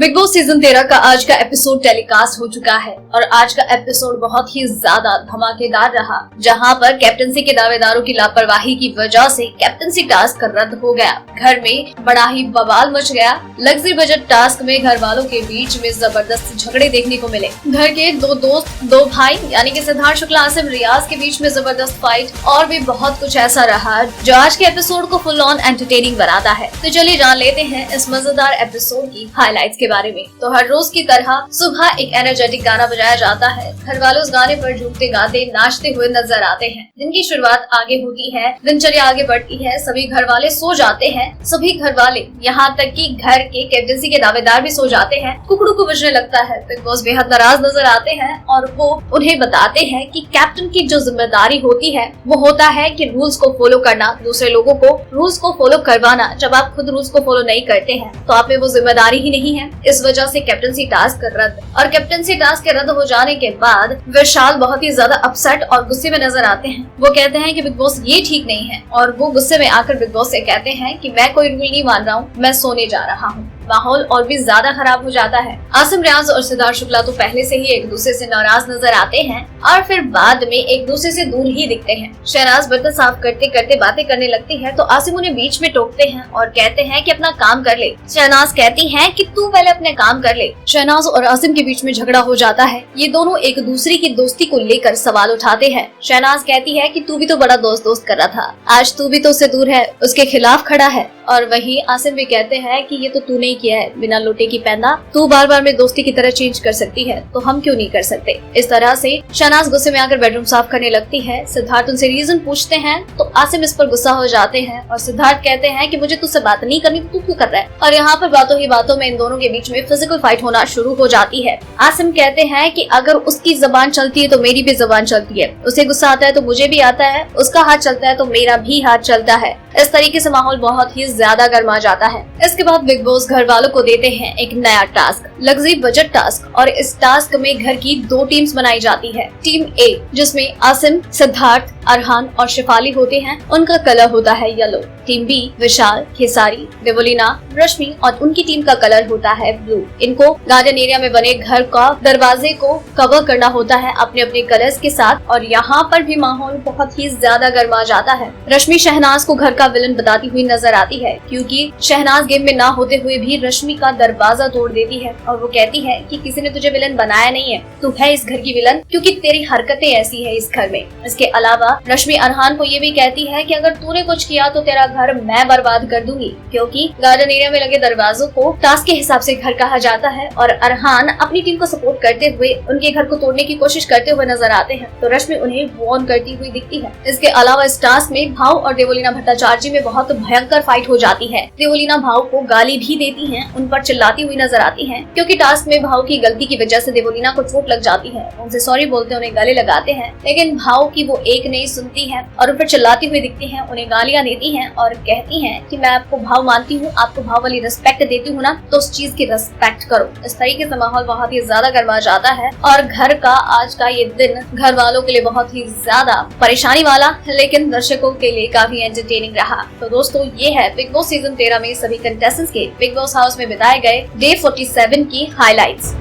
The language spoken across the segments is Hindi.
बिग बॉस सीजन 13 का आज का एपिसोड टेलीकास्ट हो चुका है और आज का एपिसोड बहुत ही ज्यादा धमाकेदार रहा, जहां पर कैप्टनसी के दावेदारों की लापरवाही की वजह से कैप्टनसी टास्क रद्द हो गया। घर में बड़ा ही बवाल मच गया। लग्जरी बजट टास्क में घर वालों के बीच में जबरदस्त झगड़े देखने को मिले। घर के दो दोस्त, दो भाई यानी कि सिद्धार्थ शुक्ला, आसिम रियाज के बीच में जबरदस्त फाइट और भी बहुत कुछ ऐसा रहा जो आज के एपिसोड को फुल ऑन एंटरटेनिंग बनाता है। तो चलिए जान लेते हैं इस मजेदार एपिसोड की हाइलाइट्स के बारे में। तो हर रोज की तरह सुबह एक एनर्जेटिक गाना बजाया जाता है। घर वाले उस गाने पर झूमते गाते नाचते हुए नजर आते हैं। दिन की शुरुआत आगे होती है, दिनचर्या आगे बढ़ती है। सभी घर वाले सो जाते हैं। सभी घर वाले यहाँ तक कि घर के कैप्टनसी के दावेदार भी सो जाते हैं। कुकड़ू को बजने लगता है। बिग बॉस बेहद नाराज नजर आते हैं और वो उन्हें बताते हैं कि कैप्टन की जो जिम्मेदारी होती है वो होता है कि रूल्स को फॉलो करना, दूसरे लोगों को रूल्स को फॉलो करवाना। जब आप खुद रूल्स को फॉलो नहीं करते हैं तो आप में वो जिम्मेदारी ही नहीं है। इस वजह से कैप्टनसी टास्क रद्द। और कैप्टनसी टास्क के रद्द हो जाने के बाद विशाल बहुत ही ज्यादा अपसेट और गुस्से में नजर आते हैं। वो कहते हैं कि बिग बॉस ये ठीक नहीं है और वो गुस्से में आकर बिग बॉस से कहते हैं कि मैं कोई रूल नहीं मान रहा हूँ, मैं सोने जा रहा हूँ। माहौल और भी ज्यादा खराब हो जाता है। आसिम रियाज और सिद्धार्थ शुक्ला तो पहले से ही एक दूसरे से नाराज नजर आते हैं और फिर बाद में एक दूसरे से दूर ही दिखते हैं। शहनाज बर्तन साफ करते करते बातें करने लगती है तो आसिम उन्हें बीच में टोकते हैं और कहते हैं कि अपना काम कर ले। शहनाज कहती है कि तू पहले अपने काम कर ले। शहनाज और आसिम के बीच में झगड़ा हो जाता है। ये दोनों एक दूसरे की दोस्ती को लेकर सवाल उठाते हैं। शहनाज कहती है कि तू भी तो बड़ा दोस्त दोस्त कर रहा था, आज तू भी तो उससे दूर है, उसके खिलाफ खड़ा है। और वही आसिम भी कहते हैं कि ये तो तूने ही किया है, बिना लोटे की पैंदा तू बार बार में दोस्ती की तरह चेंज कर सकती है तो हम क्यों नहीं कर सकते। इस तरह से शहनाज गुस्से में आकर बेडरूम साफ करने लगती है। सिद्धार्थ उनसे रीजन पूछते हैं तो आसिम इस पर गुस्सा हो जाते हैं और सिद्धार्थ कहते हैं कि मुझे तुझसे बात नहीं करनी, तू क्यों कर रहा है। और यहाँ पर बातों ही बातों में इन दोनों के बीच में फिजिकल फाइट होना शुरू हो जाती है। आसिम कहते हैं कि अगर उसकी जबान चलती है तो मेरी भी जबान चलती है, उसे गुस्सा आता है तो मुझे भी आता है, उसका हाथ चलता है तो मेरा भी हाथ चलता है। इस तरीके से माहौल बहुत ही ज्यादा गर्मा जाता है। इसके बाद बिग बॉस घर वालों को देते हैं एक नया टास्क, लग्जरी बजट टास्क। और इस टास्क में घर की दो टीम्स बनाई जाती है। टीम ए जिसमें आसिम, सिद्धार्थ, अरहान और शिफाली होते हैं, उनका कलर होता है येलो। टीम बी विशाल, खेसारी, देवोलीना, रश्मि और उनकी टीम का कलर होता है ब्लू। इनको गार्डन एरिया में बने घर का दरवाजे को कवर करना होता है अपने अपने कलर्स के साथ। और यहाँ पर भी माहौल बहुत ही ज्यादा गर्मा जाता है। रश्मि शहनाज को घर का विलन बताती हुई नजर आती है क्योंकि शहनाज गेम में ना होते हुए भी रश्मि का दरवाजा तोड़ देती है और वो कहती है कि किसी ने तुझे विलन बनाया नहीं है, तू है इस घर की विलन क्योंकि तेरी हरकतें ऐसी है इस घर में। इसके अलावा रश्मि अरहान को ये भी कहती है कि अगर तूने कुछ किया तो तेरा घर मैं बर्बाद कर दूंगी, क्योंकि गार्डन एरिया में लगे दरवाजों को टास्क के हिसाब से घर कहा जाता है। और अरहान अपनी टीम को सपोर्ट करते हुए उनके घर को तोड़ने की कोशिश करते हुए नजर आते हैं तो रश्मि उन्हें वॉर्न करती हुई दिखती है। इसके अलावा इस टास्क में भाव और देवोलीना भट्टाचार्य में बहुत भयंकर फाइट हो जाती है। देवोलीना भाव को गाली भी देती हैं, उन पर चिल्लाती हुई नजर आती हैं क्योंकि टास्क में भाव की गलती की वजह से देवोलीना को चोट लग जाती है। उनसे सॉरी बोलते उन्हें गले लगाते हैं, लेकिन भाव की वो एक नहीं सुनती है और उन पर चिल्लाती हुई दिखती है, उन्हें गालियां देती हैं और कहती हैं कि मैं आपको भाव मानती हूँ, आपको भाव वाली रिस्पेक्ट देती हूँ ना, तो उस चीज की रिस्पेक्ट करो। इस तरीके से माहौल बहुत ही ज्यादा गर्मा जाता है और घर का आज का ये दिन घर वालों के लिए बहुत ही ज्यादा परेशानी वाला लेकिन दर्शकों के लिए काफी एंटरटेनिंग रहा। तो दोस्तों ये है बिग बॉस सीजन 13 में सभी कंटेस्टेंट्स के बिग बॉस हाउस में बिताए गए डे 47 की हाइलाइट्स।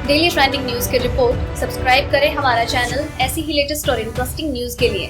डेली ट्रेंडिंग न्यूज की रिपोर्ट सब्सक्राइब करें हमारा चैनल ऐसी ही लेटेस्ट और इंटरेस्टिंग न्यूज के लिए।